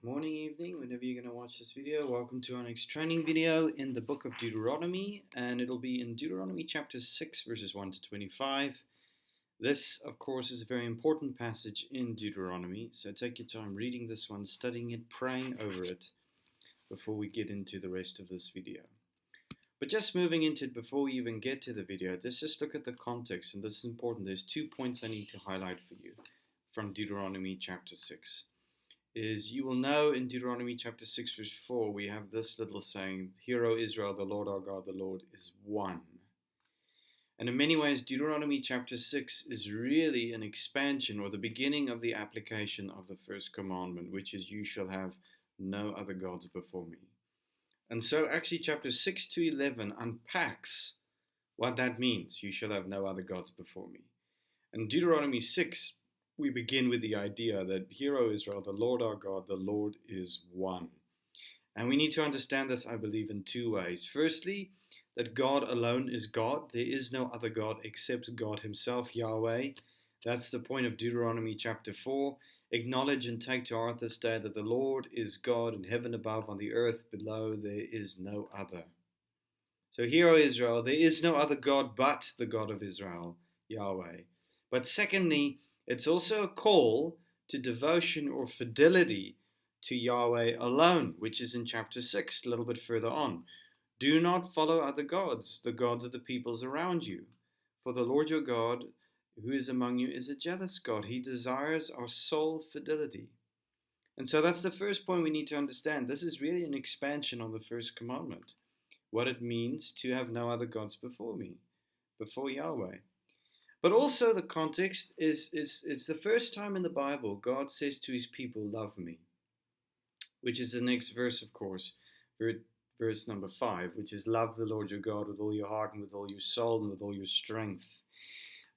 Morning, evening, whenever you're going to watch this video. Welcome to our next training video in the book of Deuteronomy, and it'll be in Deuteronomy chapter 6, verses 1 to 25. This, of course, is a very important passage in Deuteronomy, so take your time reading this one, studying it, praying over it before we get into the rest of this video. But just moving into it before we even get to the video, let's just look at the context, and this is important. There's 2 points I need to highlight for you from Deuteronomy chapter 6. You will know in Deuteronomy chapter 6 verse 4 we have this little saying, "Hear, O Israel, the Lord our God, the Lord is one." And in many ways Deuteronomy chapter 6 is really an expansion or the beginning of the application of the first commandment, which is, "You shall have no other gods before me." And so actually chapter 6 to 11 unpacks what that means, "You shall have no other gods before me." And Deuteronomy 6, we begin with the idea that, "Hear, O Israel, the Lord our God, the Lord is one." And we need to understand this, I believe, in 2 ways. Firstly, that God alone is God. There is no other God except God himself, Yahweh. That's the point of Deuteronomy chapter 4. "Acknowledge and take to heart this day that the Lord is God in heaven above, on the earth below, there is no other." So, "Hear, O Israel, there is no other God but the God of Israel, Yahweh." But secondly, it's also a call to devotion or fidelity to Yahweh alone, which is in chapter 6, a little bit further on. "Do not follow other gods, the gods of the peoples around you. For the Lord your God, who is among you, is a jealous God. He desires our sole fidelity." And so that's the first point we need to understand. This is really an expansion on the first commandment, what it means to have no other gods before me, before Yahweh. But also the context is it's the first time in the Bible God says to his people, "Love me," which is the next verse, of course, verse number 5, which is, "Love the Lord your God with all your heart and with all your soul and with all your strength."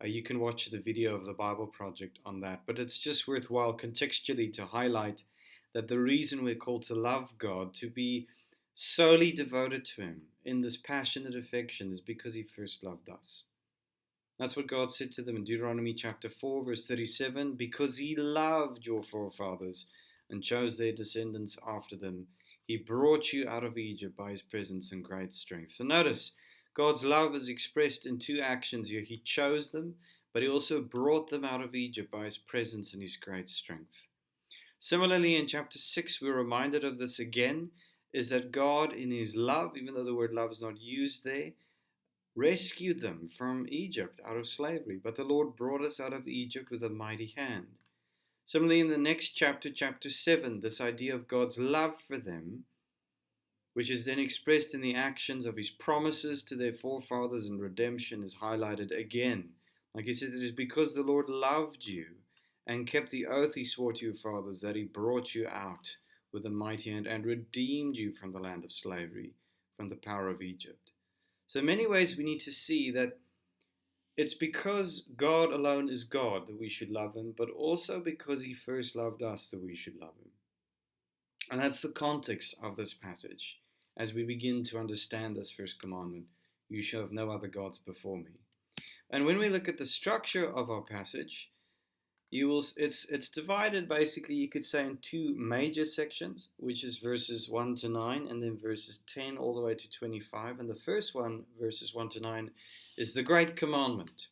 You can watch the video of the Bible Project on that, but it's just worthwhile contextually to highlight that the reason we're called to love God, to be solely devoted to him in this passionate affection, is because he first loved us. That's what God said to them in Deuteronomy chapter 4, verse 37, "Because he loved your forefathers and chose their descendants after them, he brought you out of Egypt by his presence and great strength." So notice, God's love is expressed in 2 actions here. He chose them, but he also brought them out of Egypt by his presence and his great strength. Similarly, in chapter 6, we're reminded of this again, is that God in his love, even though the word love is not used there, rescued them from Egypt out of slavery. "But the Lord brought us out of Egypt with a mighty hand." Similarly, in the next chapter, chapter 7, this idea of God's love for them, which is then expressed in the actions of his promises to their forefathers and redemption, is highlighted again. Like he says, "It is because the Lord loved you and kept the oath he swore to your fathers that he brought you out with a mighty hand and redeemed you from the land of slavery, from the power of Egypt." So in many ways we need to see that it's because God alone is God that we should love him, but also because he first loved us that we should love him. And that's the context of this passage as we begin to understand this first commandment, "You shall have no other gods before me." And when we look at the structure of our passage, it's divided basically, you could say, in 2 major sections, which is verses 1 to 9 and then verses 10 all the way to 25. And the first one, verses 1 to 9, is the great commandment.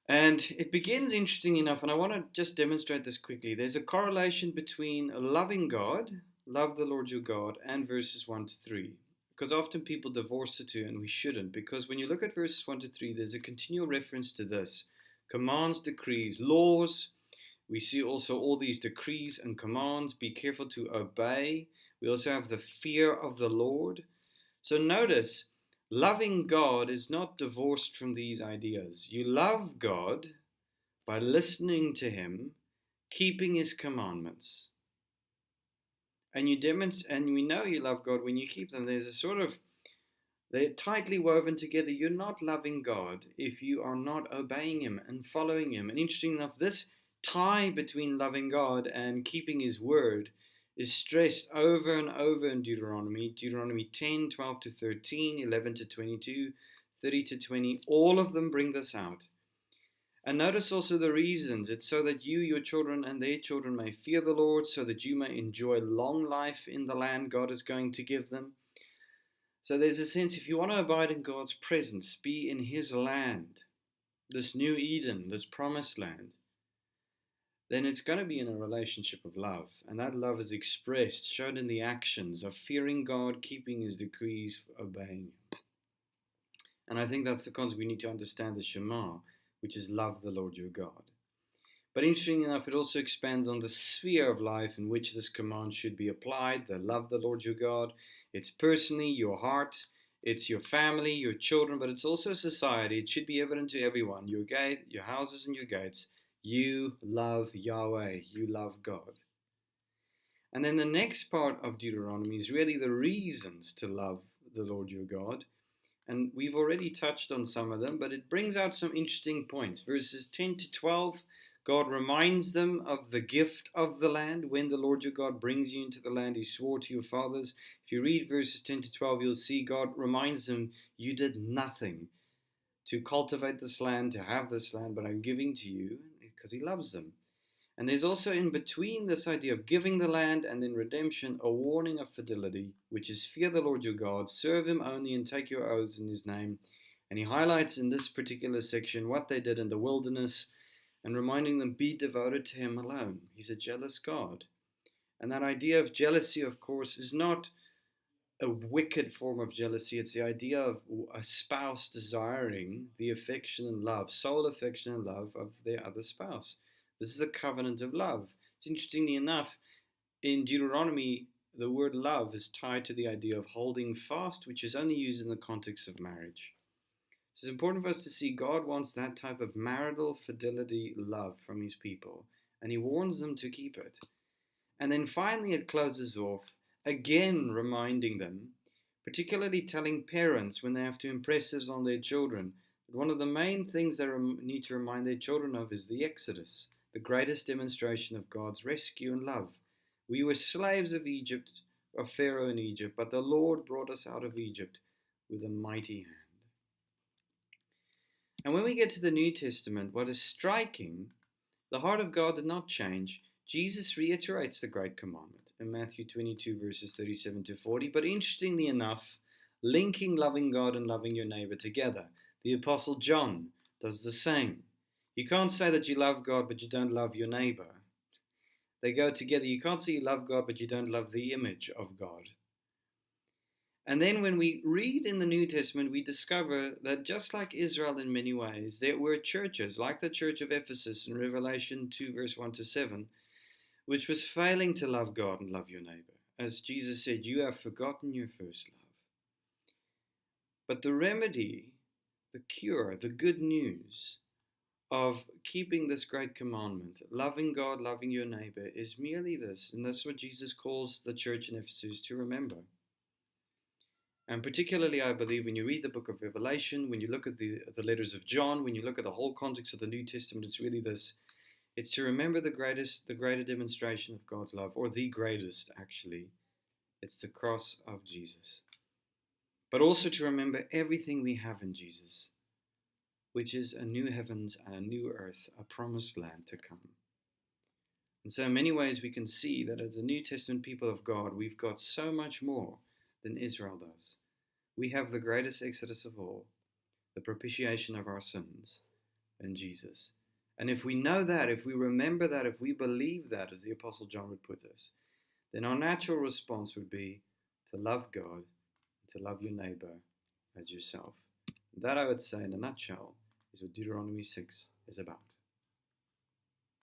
And it begins, interesting enough, and I want to just demonstrate this quickly. There's a correlation between loving God, "Love the Lord your God," and verses 1 to 3. Because often people divorce the 2, and we shouldn't. Because when you look at verses 1 to 3, there's a continual reference to this: commands, decrees, laws. We see also all these decrees and commands. Be careful to obey. We also have the fear of the Lord. So notice, loving God is not divorced from these ideas. You love God by listening to him, keeping his commandments. And we know you love God when you keep them. There's a sort of, they're tightly woven together. You're not loving God if you are not obeying him and following him. And interesting enough, this tie between loving God and keeping his word is stressed over and over in Deuteronomy. Deuteronomy 10, 12 to 13, 11 to 22, 30 to 20. All of them bring this out. And notice also the reasons. It's so that you, your children, and their children may fear the Lord, so that you may enjoy long life in the land God is going to give them. So there's a sense, if you want to abide in God's presence, be in His land, this new Eden, this promised land, then it's going to be in a relationship of love. And that love is expressed, shown in the actions of fearing God, keeping His decrees, obeying Him. And I think that's the concept we need to understand the Shema, which is love the Lord your God. But interestingly enough, it also expands on the sphere of life in which this command should be applied, the love the Lord your God. It's personally, your heart, it's your family, your children, but it's also society. It should be evident to everyone, your gate, your houses and your gates. You love Yahweh, you love God. And then the next part of Deuteronomy is really the reasons to love the Lord your God. And we've already touched on some of them, but it brings out some interesting points. Verses 10 to 12, God reminds them of the gift of the land when the Lord your God brings you into the land He swore to your fathers. If you read verses 10 to 12, you'll see God reminds them, you did nothing to cultivate this land, to have this land, but I'm giving to you because He loves them. And there's also in between this idea of giving the land and then redemption, a warning of fidelity, which is fear the Lord your God, serve Him only and take your oaths in His name. And He highlights in this particular section what they did in the wilderness and reminding them, be devoted to Him alone. He's a jealous God. And that idea of jealousy, of course, is not a wicked form of jealousy. It's the idea of a spouse desiring the affection and love, soul affection and love of their other spouse. This is a covenant of love. It's interestingly enough, in Deuteronomy, the word love is tied to the idea of holding fast, which is only used in the context of marriage. So it's important for us to see God wants that type of marital fidelity love from His people, and He warns them to keep it. And then finally it closes off, again reminding them, particularly telling parents when they have to impress this on their children, that one of the main things they need to remind their children of is the Exodus, the greatest demonstration of God's rescue and love. We were slaves of Egypt, of Pharaoh in Egypt, but the Lord brought us out of Egypt with a mighty hand. And when we get to the New Testament, what is striking, the heart of God did not change. Jesus reiterates the great commandment in Matthew 22, verses 37 to 40. But interestingly enough, linking loving God and loving your neighbor together. The Apostle John does the same. You can't say that you love God, but you don't love your neighbor. They go together. You can't say you love God, but you don't love the image of God. And then when we read in the New Testament, we discover that just like Israel in many ways, there were churches, like the church of Ephesus in Revelation 2, verse 1 to 7, which was failing to love God and love your neighbor. As Jesus said, you have forgotten your first love. But the remedy, the cure, the good news of keeping this great commandment, loving God, loving your neighbor, is merely this. And that's what Jesus calls the church in Ephesus to remember. And particularly, I believe, when you read the book of Revelation, when you look at the letters of John, when you look at the whole context of the New Testament, it's really this. It's to remember the greater demonstration of God's love, or the greatest, actually. It's the cross of Jesus. But also to remember everything we have in Jesus, which is a new heavens and a new earth, a promised land to come. And so in many ways we can see that as the New Testament people of God, we've got so much more than Israel does. We have the greatest exodus of all, the propitiation of our sins in Jesus. And if we know that, if we remember that, if we believe that, as the Apostle John would put us, then our natural response would be to love God and to love your neighbor as yourself. That, I would say, in a nutshell, is what Deuteronomy 6 is about.